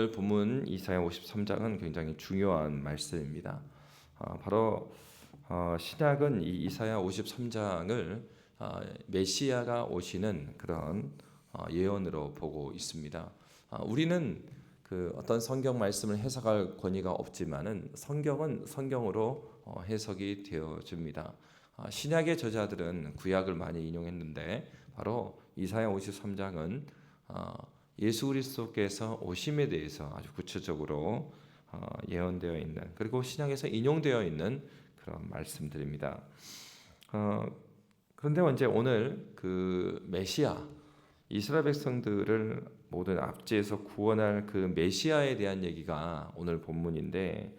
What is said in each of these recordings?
오늘 본문 이사야 53장은 굉장히 중요한 말씀입니다. 바로 신약은 이 이사야 53장을 메시아가 오시는 그런 예언으로 보고 있습니다. 우리는 그 어떤 성경 말씀을 해석할 권위가 없지만은 성경은 성경으로 해석이 되어집니다. 신약의 저자들은 구약을 많이 인용했는데 바로 이사야 53장은 예수 그리스도께서 오심에 대해서 아주 구체적으로 예언되어 있는, 그리고 신약에서 인용되어 있는 그런 말씀들입니다. 그런데 오늘 그 메시아, 이스라엘 백성들을 모든 압제에서 구원할 그 메시아에 대한 얘기가 오늘 본문인데,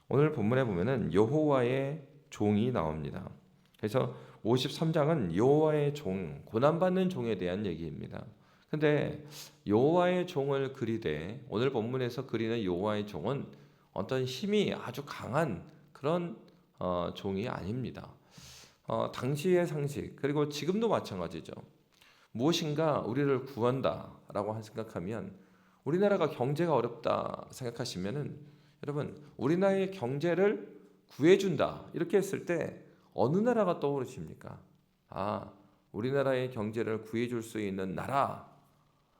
오늘 본문에 보면은 여호와의 종이 나옵니다. 그래서 53장은 여호와의 종, 고난받는 종에 대한 얘기입니다. 근데 여호와의 종을 그리되 오늘 본문에서 그리는 여호와의 종은 어떤 힘이 아주 강한 그런 종이 아닙니다. 당시의 상식, 그리고 지금도 마찬가지죠. 무엇인가 우리를 구한다라고 생각하면, 우리나라가 경제가 어렵다 생각하시면은, 여러분, 우리나라의 경제를 구해준다 이렇게 했을 때 어느 나라가 떠오르십니까? 우리나라의 경제를 구해줄 수 있는 나라.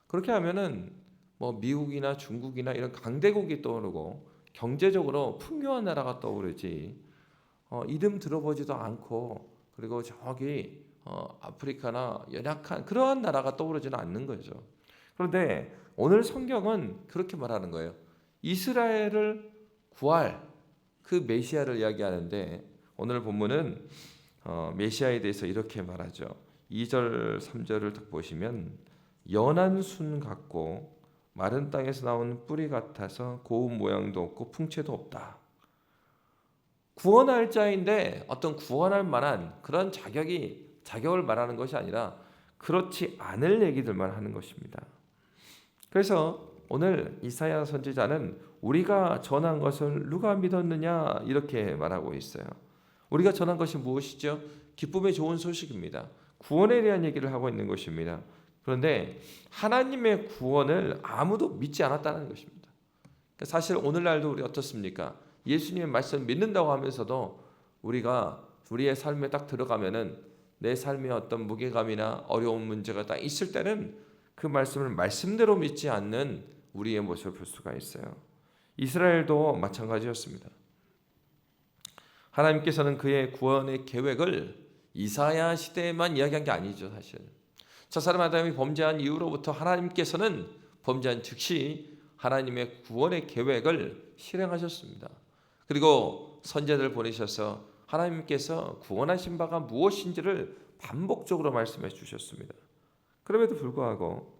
그렇게 하면은 뭐 미국이나 중국이나 이런 강대국이 떠오르고 경제적으로 풍요한 나라가 떠오르지, 이름 들어보지도 않고, 그리고 저기 아프리카나 연약한 그러한 나라가 떠오르지는 않는 거죠. 그런데 오늘 성경은 그렇게 말하는 거예요. 이스라엘을 구할 그 메시아를 이야기하는데, 오늘 본문은 메시아에 대해서 이렇게 말하죠. 2절 3절을 딱 보시면, 연한 순 같고 마른 땅에서 나온 뿌리 같아서 고운 모양도 없고 풍채도 없다. 구원할 자인데 어떤 구원할 만한 그런 자격을 말하는 것이 아니라 그렇지 않을 얘기들만 하는 것입니다. 그래서 오늘 이사야 선지자는 우리가 전한 것을 누가 믿었느냐 이렇게 말하고 있어요. 우리가 전한 것이 무엇이죠? 기쁨의 좋은 소식입니다. 구원에 대한 얘기를 하고 있는 것입니다. 그런데 하나님의 구원을 아무도 믿지 않았다는 것입니다. 사실 오늘날도 우리 어떻습니까? 예수님의 말씀 믿는다고 하면서도 우리가 우리의 삶에 딱 들어가면은 내 삶에 어떤 무게감이나 어려운 문제가 딱 있을 때는 그 말씀을 말씀대로 믿지 않는 우리의 모습을 볼 수가 있어요. 이스라엘도 마찬가지였습니다. 하나님께서는 그의 구원의 계획을 이사야 시대에만 이야기한 게 아니죠, 사실. 첫사람 아담이 범죄한 이후로부터 하나님께서는 범죄한 즉시 하나님의 구원의 계획을 실행하셨습니다. 그리고 선지자들 보내셔서 하나님께서 구원하신 바가 무엇인지를 반복적으로 말씀해 주셨습니다. 그럼에도 불구하고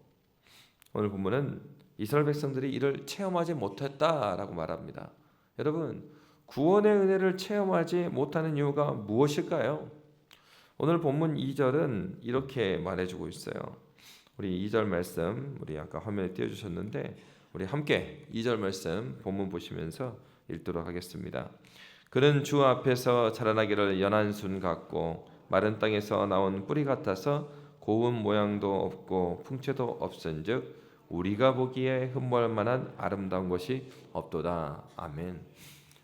오늘 본문은 이스라엘 백성들이 이를 체험하지 못했다라고 말합니다. 여러분, 구원의 은혜를 체험하지 못하는 이유가 무엇일까요? 오늘 본문 2절은 이렇게 말해주고 있어요. 우리 2절 말씀, 우리 아까 화면에 띄워주셨는데 우리 함께 2절 말씀 본문 보시면서 읽도록 하겠습니다. 그는 주 앞에서 자라나기를 연한 순 같고 마른 땅에서 나온 뿌리 같아서 고운 모양도 없고 풍채도 없은즉 우리가 보기에 흠모할 만한 아름다운 것이 없도다. 아멘.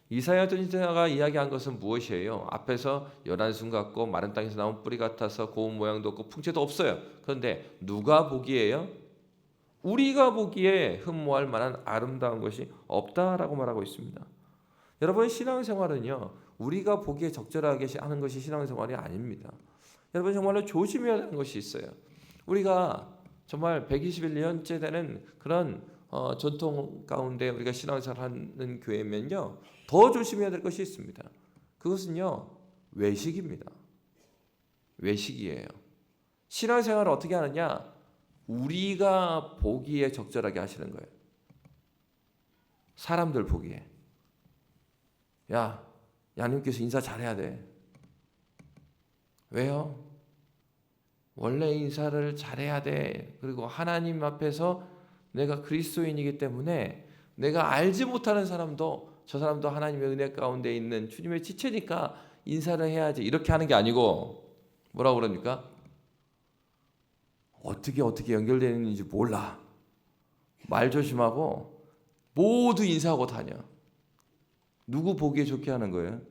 이사야 선지자가 이야기한 것은 무엇이에요? 앞에서 연한 순 같고 마른 땅에서 나온 뿌리 같아서 고운 모양도 없고 풍채도 없어요. 그런데 누가 보기에요? 우리가 보기에 흠모할 만한 아름다운 것이 없다라고 말하고 있습니다. 여러분, 신앙생활은요, 우리가 보기에 적절하게 하는 것이 신앙생활이 아닙니다. 여러분, 정말로 조심해야 하는 것이 있어요. 우리가 정말 121년째 되는 그런 전통 가운데 우리가 신앙생활하는 교회면요, 더 조심해야 될 것이 있습니다. 그것은요, 외식입니다. 외식이에요. 신앙생활을 어떻게 하느냐? 우리가 보기에 적절하게 하시는 거예요. 사람들 보기에. 야님께서 인사 잘해야 돼. 왜요? 원래 인사를 잘해야 돼. 그리고 하나님 앞에서 내가 그리스도인이기 때문에 내가 알지 못하는 사람도 저 사람도 하나님의 은혜 가운데 있는 주님의 지체니까 인사를 해야지. 이렇게 하는 게 아니고 뭐라고 그럽니까? 어떻게 연결되는지 몰라. 말 조심하고 모두 인사하고 다녀. 누구 보기에 좋게 하는 거예요?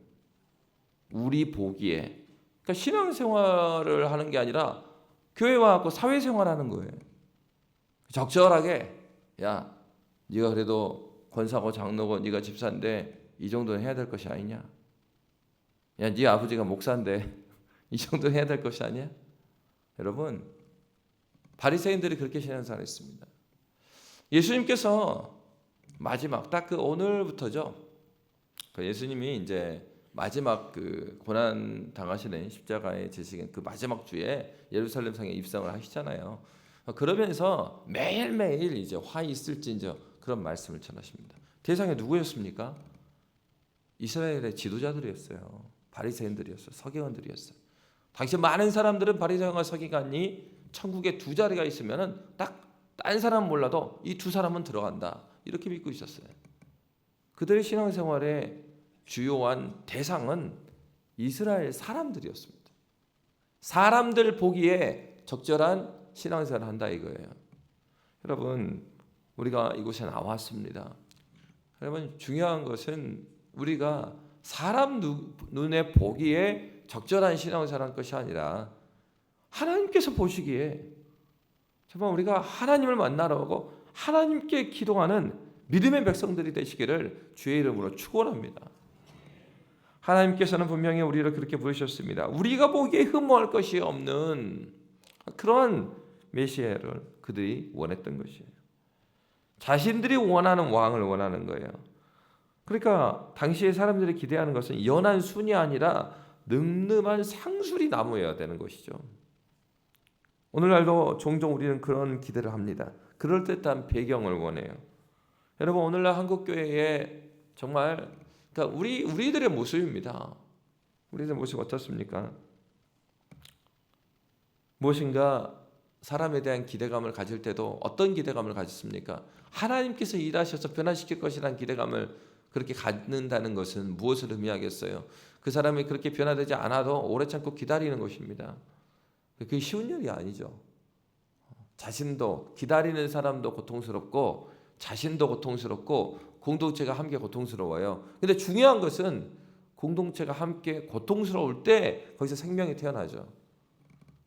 우리 보기에. 그러니까 신앙생활을 하는 게 아니라 교회 와갖고 사회생활하는 거예요. 적절하게, 야, 네가 그래도 권사고 장로고 네가 집사인데 이 정도는 해야 될 것이 아니냐? 야, 네 아버지가 목사인데 이 정도는 해야 될 것이 아니야? 여러분, 바리새인들이 그렇게 신앙생활했습니다. 예수님께서 마지막 딱 그 오늘부터죠. 그 예수님이 이제 마지막 그 고난 당하시는 십자가에 지시는 그 마지막 주에 예루살렘 성에 입성을 하시잖아요. 그러면서 매일매일 이제 화 있을진저 그런 말씀을 전하십니다. 대상이 누구였습니까? 이스라엘의 지도자들이었어요. 바리새인들이었어요. 서기관들이었어요. 당시 많은 사람들은 바리새인과 서기관이 천국에 두 자리가 있으면은 딱 딴 사람 몰라도 이 두 사람은 들어간다. 이렇게 믿고 있었어요. 그들의 신앙생활의 주요한 대상은 이스라엘 사람들이었습니다. 사람들 보기에 적절한 신앙생활을 한다 이거예요. 여러분, 우리가 이곳에 나왔습니다. 여러분, 중요한 것은 우리가 사람 눈에 보기에 적절한 신앙생활을 할 것이 아니라 하나님께서 보시기에 정말 우리가 하나님을 만나러 오고 하나님께 기도하는 믿음의 백성들이 되시기를 주의 이름으로 축원합니다. 하나님께서는 분명히 우리를 그렇게 부르셨습니다. 우리가 보기에 흠모할 것이 없는 그런 메시아를 그들이 원했던 것이에요. 자신들이 원하는 왕을 원하는 거예요. 그러니까 당시에 사람들이 기대하는 것은 연한 순이 아니라 늠름한 상술이 나무여야 되는 것이죠. 오늘날도 종종 우리는 그런 기대를 합니다. 그럴듯한 배경을 원해요. 여러분, 오늘날 한국교회에 정말 그러니까 우리들의 모습입니다. 우리들의 모습 어떻습니까? 무엇인가 사람에 대한 기대감을 가질 때도 어떤 기대감을 가졌습니까? 하나님께서 일하셔서 변화시킬 것이라는 기대감을 그렇게 갖는다는 것은 무엇을 의미하겠어요? 그 사람이 그렇게 변화되지 않아도 오래 참고 기다리는 것입니다. 그게 쉬운 일이 아니죠. 자신도 기다리는 사람도 고통스럽고 자신도 고통스럽고 공동체가 함께 고통스러워요. 근데 중요한 것은 공동체가 함께 고통스러울 때 거기서 생명이 태어나죠.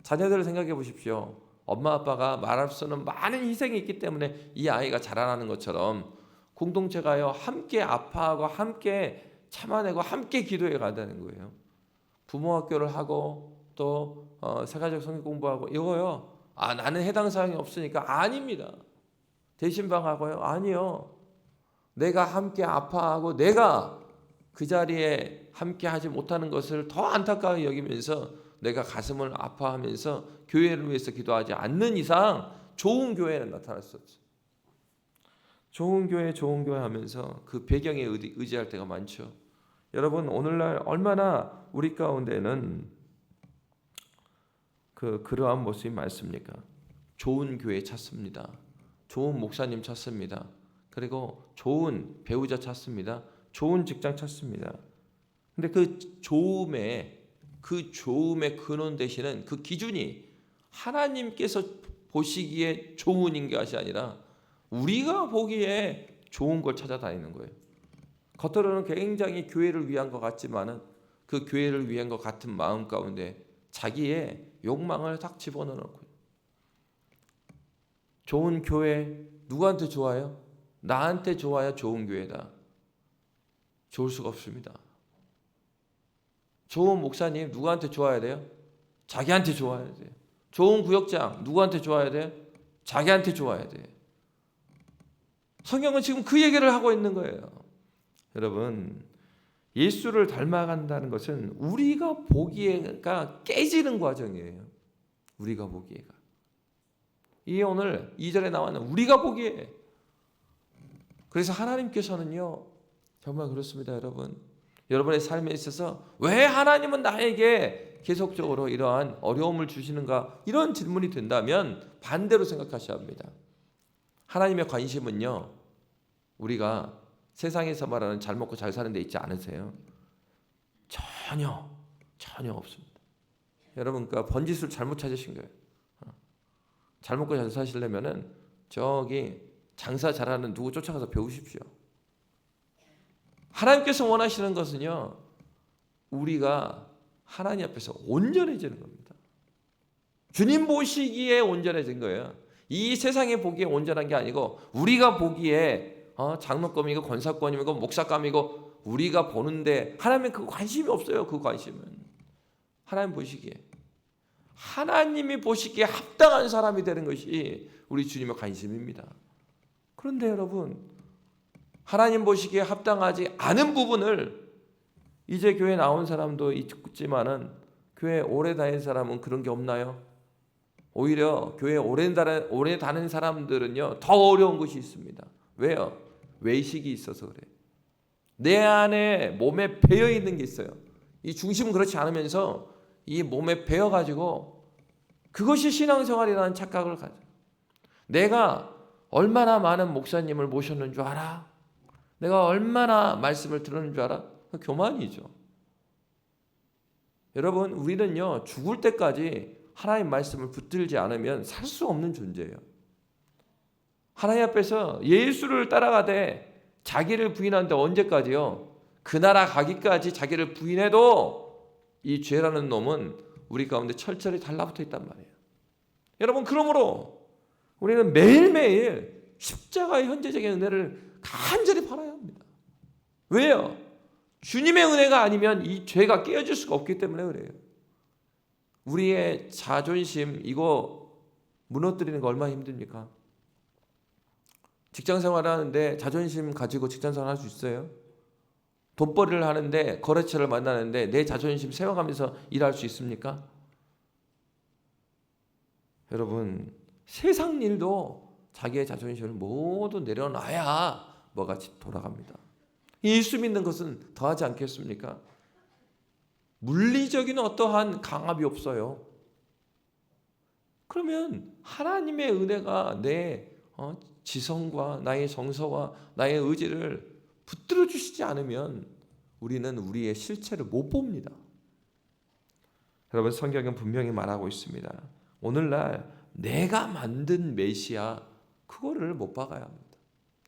자녀들을 생각해 보십시오. 엄마 아빠가 말할 수 없는 많은 희생이 있기 때문에 이 아이가 자라나는 것처럼 공동체가요 함께 아파하고 함께 참아내고 함께 기도해 가다는 거예요. 부모 학교를 하고 또 세가족 성경 공부하고 이거요. 나는 해당 사항이 없으니까 아닙니다. 대신방하고요. 아니요. 내가 함께 아파하고 내가 그 자리에 함께 하지 못하는 것을 더 안타까워 여기면서 내가 가슴을 아파하면서 교회를 위해서 기도하지 않는 이상 좋은 교회는 나타날 수 없어요. 좋은 교회 하면서 그 배경에 의지할 때가 많죠. 여러분, 오늘날 얼마나 우리 가운데는 그러한 모습이 많습니까? 좋은 교회 찾습니다. 좋은 목사님 찾습니다. 그리고 좋은 배우자 찾습니다. 좋은 직장 찾습니다. 근데 그 좋음의 근원 되시는 그 기준이 하나님께서 보시기에 좋은 것이 아니라 우리가 보기에 좋은 걸 찾아다니는 거예요. 겉으로는 굉장히 교회를 위한 것 같지만은 그 교회를 위한 것 같은 마음 가운데 자기의 욕망을 딱 집어넣고 좋은 교회 누구한테 좋아요? 나한테 좋아야 좋은 교회다. 좋을 수가 없습니다. 좋은 목사님 누구한테 좋아야 돼요? 자기한테 좋아야 돼요. 좋은 구역장 누구한테 좋아야 돼요? 자기한테 좋아야 돼요. 성경은 지금 그 얘기를 하고 있는 거예요. 여러분, 예수를 닮아간다는 것은 우리가 보기에가 깨지는 과정이에요. 우리가 보기에가. 이게 오늘 2절에 나와는 우리가 보기에. 그래서 하나님께서는요. 정말 그렇습니다, 여러분. 여러분의 삶에 있어서 왜 하나님은 나에게 계속적으로 이러한 어려움을 주시는가? 이런 질문이 된다면 반대로 생각하셔야 합니다. 하나님의 관심은요. 우리가 세상에서 말하는 잘 먹고 잘 사는 데 있지 않으세요? 전혀 없습니다. 여러분, 그러니까 번짓을 잘못 찾으신 거예요. 잘 먹고 잘 사시려면은 저기 장사 잘하는 누구 쫓아가서 배우십시오. 하나님께서 원하시는 것은요, 우리가 하나님 앞에서 온전해지는 겁니다. 주님 보시기에 온전해진 거예요. 이 세상에 보기에 온전한 게 아니고 우리가 보기에 장로감이고 권사감이고 목사감이고 우리가 보는데 하나님은 그 관심이 없어요. 그 관심은 하나님 보시기에, 하나님이 보시기에 합당한 사람이 되는 것이 우리 주님의 관심입니다. 그런데 여러분, 하나님 보시기에 합당하지 않은 부분을 이제 교회 나온 사람도 있지만은 교회 오래 다닌 사람은 그런 게 없나요? 오히려 교회 오래 다닌 사람들은요 더 어려운 것이 있습니다. 왜요? 외식이 있어서 그래. 내 안에 몸에 배어 있는 게 있어요. 이 중심은 그렇지 않으면서 이 몸에 배어 가지고 그것이 신앙생활이라는 착각을 가져. 내가 얼마나 많은 목사님을 모셨는 줄 알아? 내가 얼마나 말씀을 들었는 줄 알아? 교만이죠. 여러분, 우리는요 죽을 때까지 하나님 말씀을 붙들지 않으면 살 수 없는 존재예요. 하나님 앞에서 예수를 따라가되 자기를 부인하는데 언제까지요? 그 나라 가기까지 자기를 부인해도 이 죄라는 놈은 우리 가운데 철저히 달라붙어 있단 말이에요. 여러분, 그러므로 우리는 매일매일 십자가의 현재적인 은혜를 간절히 바라야 합니다. 왜요? 주님의 은혜가 아니면 이 죄가 깨어질 수가 없기 때문에 그래요. 우리의 자존심 이거 무너뜨리는 거 얼마나 힘듭니까? 직장생활을 하는데 자존심 가지고 직장생활 할 수 있어요? 돈벌이를 하는데 거래처를 만나는데 내 자존심 세워가면서 일할 수 있습니까? 여러분, 세상 일도 자기의 자존심을 모두 내려놔야 뭐가 돌아갑니다. 예수 믿는 것은 더하지 않겠습니까? 물리적인 어떠한 강압이 없어요. 그러면 하나님의 은혜가 내 지성과 나의 정서와 나의 의지를 붙들어 주시지 않으면 우리는 우리의 실체를 못 봅니다. 여러분, 성경은 분명히 말하고 있습니다. 오늘날 내가 만든 메시아 그거를 못 박아야 합니다.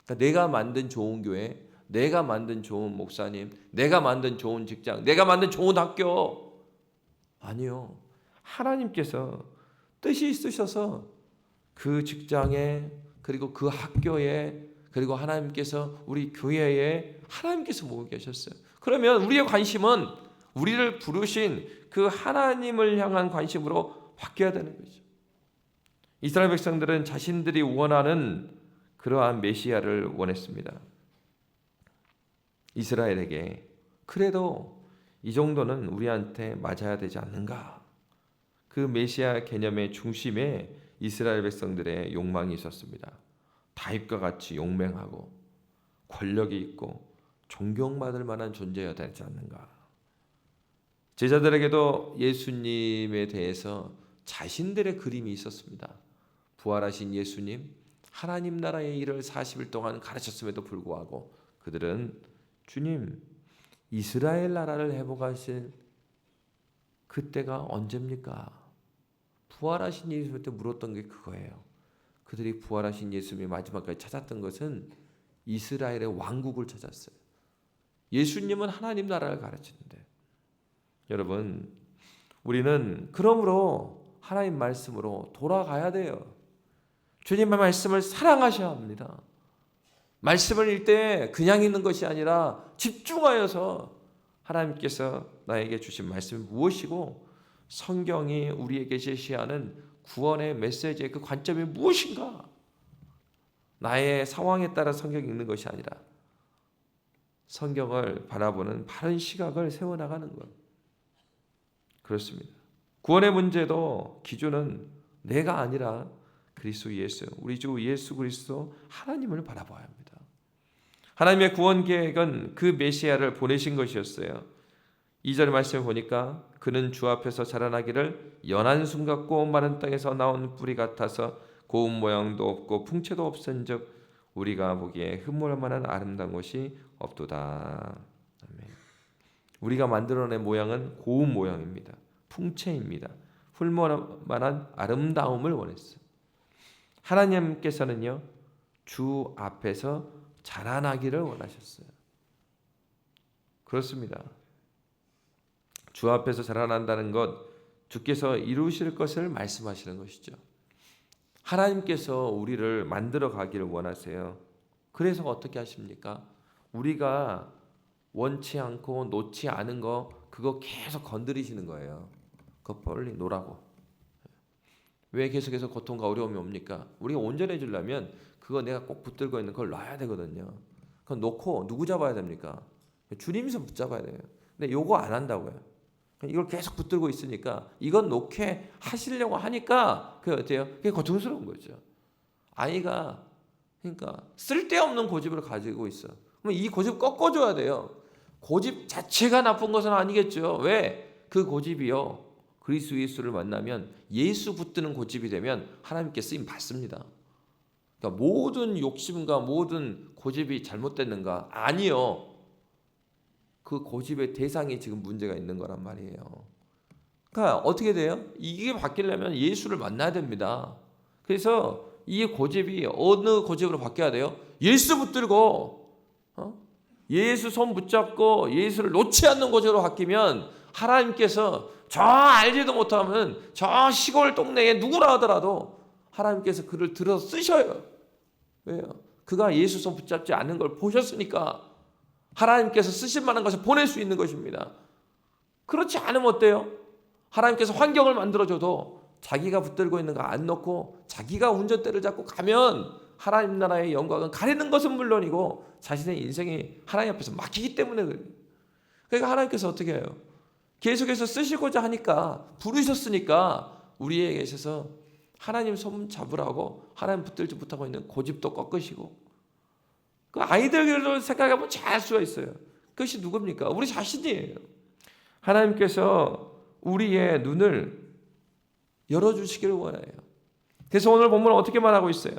그러니까 내가 만든 좋은 교회, 내가 만든 좋은 목사님, 내가 만든 좋은 직장, 내가 만든 좋은 학교, 아니요. 하나님께서 뜻이 있으셔서 그 직장에, 그리고 그 학교에, 그리고 하나님께서 우리 교회에 하나님께서 모으고 계셨어요. 그러면 우리의 관심은 우리를 부르신 그 하나님을 향한 관심으로 바뀌어야 되는 거죠. 이스라엘 백성들은 자신들이 원하는 그러한 메시아를 원했습니다. 이스라엘에게 그래도 이 정도는 우리한테 맞아야 되지 않는가? 그 메시아 개념의 중심에 이스라엘 백성들의 욕망이 있었습니다. 다윗과 같이 용맹하고 권력이 있고 존경받을 만한 존재여야 되지 않는가? 제자들에게도 예수님에 대해서 자신들의 그림이 있었습니다. 부활하신 예수님, 하나님 나라의 일을 40일 동안 가르쳤음에도 불구하고 그들은 주님, 이스라엘 나라를 회복하실 그때가 언제입니까? 부활하신 예수님한테 물었던 게 그거예요. 그들이 부활하신 예수님이 마지막까지 찾았던 것은 이스라엘의 왕국을 찾았어요. 예수님은 하나님 나라를 가르치는데, 여러분, 우리는 그러므로 하나님 말씀으로 돌아가야 돼요. 주님의 말씀을 사랑하셔야 합니다. 말씀을 읽을 때 그냥 읽는 것이 아니라 집중하여서 하나님께서 나에게 주신 말씀이 무엇이고 성경이 우리에게 제시하는 구원의 메시지의 그 관점이 무엇인가? 나의 상황에 따라 성경 읽는 것이 아니라 성경을 바라보는 바른 시각을 세워나가는 것. 그렇습니다. 구원의 문제도 기준은 내가 아니라 그리스도 예수, 우리 주 예수 그리스도 하나님을 바라봐야 합니다. 하나님의 구원 계획은 그 메시아를 보내신 것이었어요. 2절 말씀을 보니까 그는 주 앞에서 자라나기를 연한 숨 같고 마른 땅에서 나온 뿌리 같아서 고운 모양도 없고 풍채도 없은즉 우리가 보기에 흠모할 만한 아름다운 것이 없도다. 아멘. 우리가 만들어낸 모양은 고운 모양입니다. 풍채입니다. 훌모할 만한 아름다움을 원했어요. 하나님께서는요, 주 앞에서 자라나기를 원하셨어요. 그렇습니다. 주 앞에서 자라난다는 것, 주께서 이루실 것을 말씀하시는 것이죠. 하나님께서 우리를 만들어 가기를 원하세요. 그래서 어떻게 하십니까? 우리가 원치 않고 놓지 않은 거, 그거 계속 건드리시는 거예요. 그거 빨리 놓으라고. 왜 계속해서 고통과 어려움이 옵니까? 우리가 온전해지려면 그거 내가 꼭 붙들고 있는 걸 놔야 되거든요. 그건 놓고 누구 잡아야 됩니까? 주님이서 붙잡아야 돼요. 근데 요거 안 한다고요. 이걸 계속 붙들고 있으니까 이건 놓게 하시려고 하니까 그게 어때요? 그게 고통스러운 거죠. 아이가 그러니까 쓸데없는 고집을 가지고 있어. 그럼 이 고집 꺾어줘야 돼요. 고집 자체가 나쁜 것은 아니겠죠. 왜? 그 고집이요. 그리스도 예수를 만나면 예수 붙드는 고집이 되면 하나님께 쓰임 받습니다. 그러니까 모든 욕심과 모든 고집이 잘못됐는가? 아니요. 그 고집의 대상이 지금 문제가 있는 거란 말이에요. 그러니까 어떻게 돼요? 이게 바뀌려면 예수를 만나야 됩니다. 그래서 이 고집이 어느 고집으로 바뀌어야 돼요? 예수 붙들고 예수 손 붙잡고 예수를 놓지 않는 고집으로 바뀌면 하나님께서 저 알지도 못하면 저 시골 동네에 누구라 하더라도 하나님께서 그를 들어서 쓰셔요. 왜요? 그가 예수 손 붙잡지 않는 걸 보셨으니까 하나님께서 쓰실 만한 것을 보낼 수 있는 것입니다. 그렇지 않으면 어때요? 하나님께서 환경을 만들어줘도 자기가 붙들고 있는 거 안 놓고 자기가 운전대를 잡고 가면 하나님 나라의 영광은 가리는 것은 물론이고 자신의 인생이 하나님 앞에서 막히기 때문에 그래요. 그러니까 하나님께서 어떻게 해요? 계속해서 쓰시고자 하니까 부르셨으니까 우리에게 있어서 하나님 손 잡으라고 하나님 붙들지 못하고 있는 고집도 꺾으시고 그 아이들을 생각해보면 잘 알 수가 있어요. 그것이 누굽니까? 우리 자신이에요. 하나님께서 우리의 눈을 열어주시기를 원해요. 그래서 오늘 본문은 어떻게 말하고 있어요?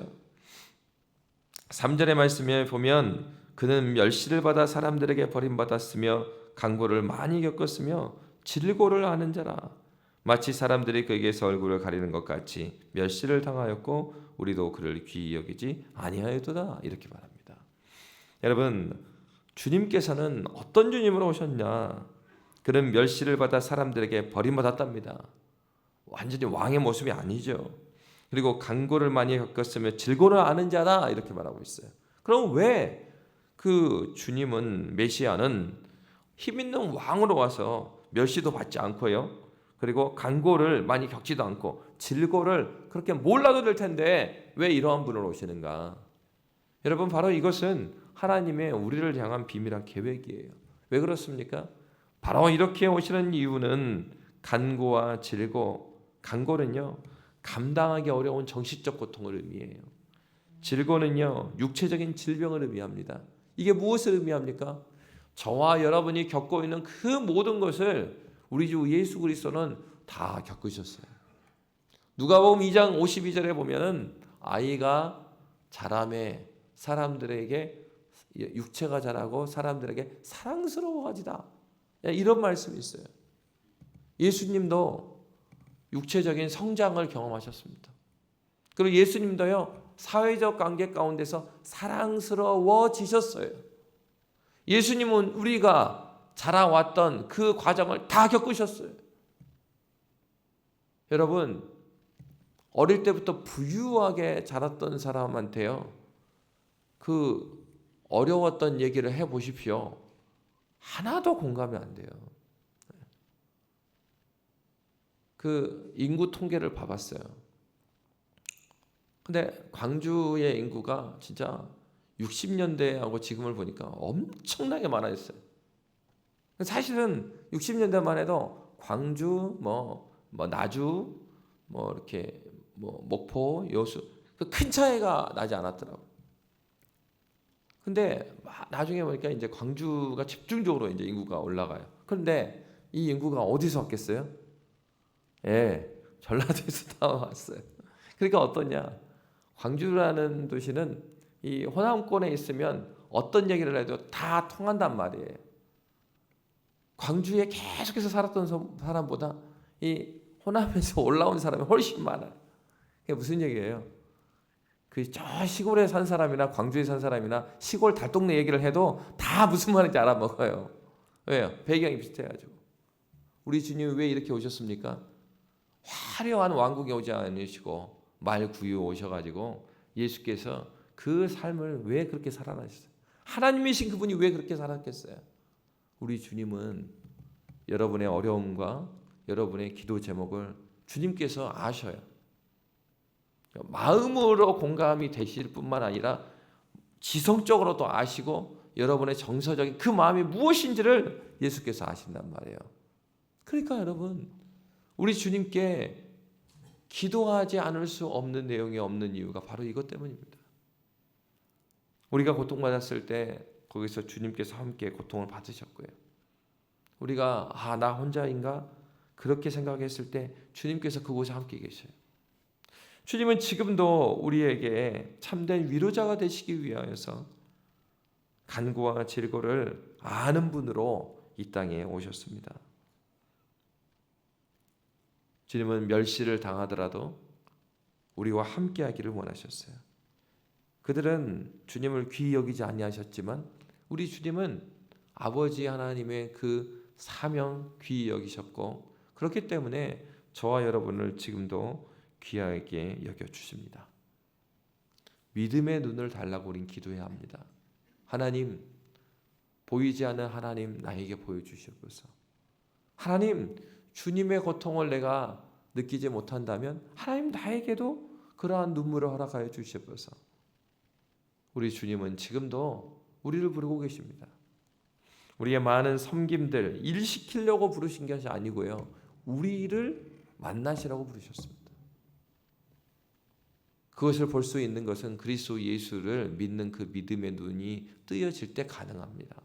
3절의 말씀에 보면 그는 멸시를 받아 사람들에게 버림받았으며 강고를 많이 겪었으며 질고를 하는 자라. 마치 사람들이 그에게서 얼굴을 가리는 것 같이 멸시를 당하였고 우리도 그를 귀히 여기지 아니하였도다. 이렇게 말합니다. 여러분, 주님께서는 어떤 주님으로 오셨냐? 그는 멸시를 받아 사람들에게 버림받았답니다. 완전히 왕의 모습이 아니죠. 그리고 강고를 많이 겪었으며 질고를 아는 자다 이렇게 말하고 있어요. 그럼 왜 그 주님은 메시아는 힘 있는 왕으로 와서 멸시도 받지 않고요. 그리고 강고를 많이 겪지도 않고 질고를 그렇게 몰라도 될 텐데 왜 이러한 분으로 오시는가? 여러분 바로 이것은 하나님의 우리를 향한 비밀한 계획이에요. 왜 그렇습니까? 바로 이렇게 오시는 이유는 간고와 질고, 간고는요 감당하기 어려운 정신적 고통을 의미해요. 질고는요 육체적인 질병을 의미합니다. 이게 무엇을 의미합니까? 저와 여러분이 겪고 있는 그 모든 것을 우리 주 예수 그리스도는 다 겪으셨어요. 누가복음 2장 52절에 보면은 아이가 자라매 사람들에게 육체가 자라고 사람들에게 사랑스러워하지다. 이런 말씀이 있어요. 예수님도 육체적인 성장을 경험하셨습니다. 그리고 예수님도요 사회적 관계 가운데서 사랑스러워지셨어요. 예수님은 우리가 자라왔던 그 과정을 다 겪으셨어요. 여러분 어릴 때부터 부유하게 자랐던 사람한테요 그 어려웠던 얘기를 해보십시오. 하나도 공감이 안 돼요. 그 인구 통계를 봐봤어요. 근데 광주의 인구가 진짜 60년대하고 지금을 보니까 엄청나게 많아졌어요. 사실은 60년대만 해도 광주, 나주, 이렇게 목포, 여수 큰 차이가 나지 않았더라고요. 근데 나중에 보니까 이제 광주가 집중적으로 이제 인구가 올라가요. 그런데 이 인구가 어디서 왔겠어요? 예, 전라도에서 나왔어요. 그러니까 어떠냐? 광주라는 도시는 이 호남권에 있으면 어떤 얘기를 해도 다 통한단 말이에요. 광주에 계속해서 살았던 사람보다 이 호남에서 올라온 사람이 훨씬 많아요. 그게 무슨 얘기예요? 그 저 시골에 산 사람이나 광주에 산 사람이나 시골 달동네 얘기를 해도 다 무슨 말인지 알아먹어요. 왜요? 배경이 비슷해가지고. 우리 주님이 왜 이렇게 오셨습니까? 화려한 왕국에 오지 않으시고 말구유 오셔가지고 예수께서 그 삶을 왜 그렇게 살아나셨어요? 하나님이신 그분이 왜 그렇게 살았겠어요? 우리 주님은 여러분의 어려움과 여러분의 기도 제목을 주님께서 아셔요. 마음으로 공감이 되실 뿐만 아니라 지성적으로도 아시고 여러분의 정서적인 그 마음이 무엇인지를 예수께서 아신단 말이에요. 그러니까 여러분, 우리 주님께 기도하지 않을 수 없는 내용이 없는 이유가 바로 이것 때문입니다. 우리가 고통받았을 때 거기서 주님께서 함께 고통을 받으셨고요. 우리가 나 혼자인가? 그렇게 생각했을 때 주님께서 그곳에 함께 계셔요. 주님은 지금도 우리에게 참된 위로자가 되시기 위하여서 간구와 질고를 아는 분으로 이 땅에 오셨습니다. 주님은 멸시를 당하더라도 우리와 함께하기를 원하셨어요. 그들은 주님을 귀히 여기지 아니하셨지만 우리 주님은 아버지 하나님의 그 사명 귀히 여기셨고 그렇기 때문에 저와 여러분을 지금도 귀하게 여겨주십니다. 믿음의 눈을 달라고 우린 기도해야 합니다. 하나님, 보이지 않는 하나님 나에게 보여주시옵소서. 하나님, 주님의 고통을 내가 느끼지 못한다면 하나님 나에게도 그러한 눈물을 허락하여 주시옵소서. 우리 주님은 지금도 우리를 부르고 계십니다. 우리의 많은 섬김들 일시키려고 부르신 것이 아니고요. 우리를 만나시라고 부르셨습니다. 그것을 볼 수 있는 것은 그리스도 예수를 믿는 그 믿음의 눈이 뜨여질 때 가능합니다.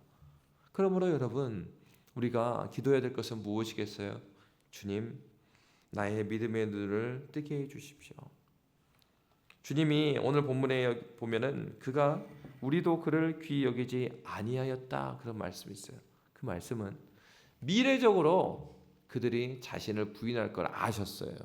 그러므로 여러분, 우리가 기도해야 될 것은 무엇이겠어요? 주님, 나의 믿음의 눈을 뜨게 해 주십시오. 주님이 오늘 본문에 보면은 그가 우리도 그를 귀히 여기지 아니하였다 그런 말씀이 있어요. 그 말씀은 미래적으로 그들이 자신을 부인할 걸 아셨어요.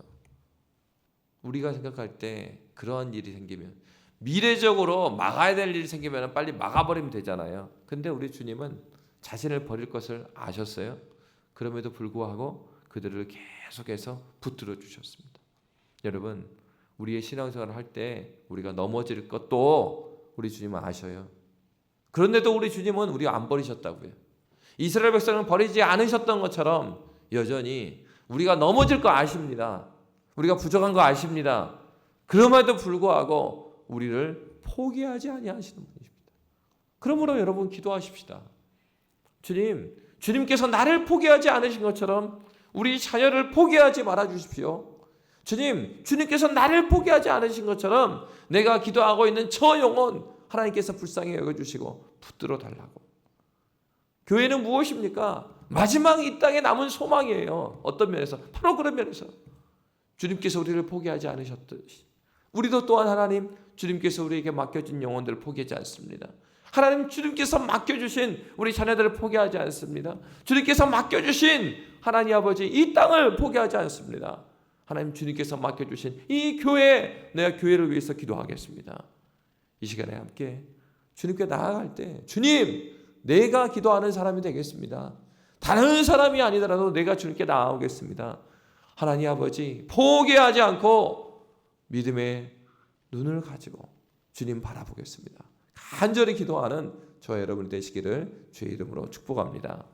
우리가 생각할 때 그러한 일이 생기면 미래적으로 막아야 될 일이 생기면 빨리 막아버리면 되잖아요. 근데 우리 주님은 자신을 버릴 것을 아셨어요. 그럼에도 불구하고 그들을 계속해서 붙들어 주셨습니다. 여러분, 우리의 신앙생활을 할 때 우리가 넘어질 것도 우리 주님은 아셔요. 그런데도 우리 주님은 우리가 안 버리셨다고요. 이스라엘 백성은 버리지 않으셨던 것처럼 여전히 우리가 넘어질 거 아십니다. 우리가 부족한 거 아십니다. 그럼에도 불구하고 우리를 포기하지 아니하시는 분이십니다. 그러므로 여러분 기도하십시다. 주님, 주님께서 나를 포기하지 않으신 것처럼 우리 자녀를 포기하지 말아 주십시오. 주님, 주님께서 나를 포기하지 않으신 것처럼 내가 기도하고 있는 저 영혼 하나님께서 불쌍히 여겨주시고 붙들어 달라고. 교회는 무엇입니까? 마지막 이 땅에 남은 소망이에요. 어떤 면에서? 바로 그런 면에서 주님께서 우리를 포기하지 않으셨듯이 우리도 또한 하나님, 주님께서 우리에게 맡겨진 영혼들을 포기하지 않습니다. 하나님, 주님께서 맡겨주신 우리 자녀들을 포기하지 않습니다. 주님께서 맡겨주신 하나님 아버지 이 땅을 포기하지 않습니다. 하나님, 주님께서 맡겨주신 이 교회, 내가 교회를 위해서 기도하겠습니다. 이 시간에 함께 주님께 나아갈 때 주님, 내가 기도하는 사람이 되겠습니다. 다른 사람이 아니더라도 내가 주님께 나아오겠습니다. 하나님 아버지, 포기하지 않고 믿음의 눈을 가지고 주님 바라보겠습니다. 간절히 기도하는 저와 여러분 되시기를 주의 이름으로 축복합니다.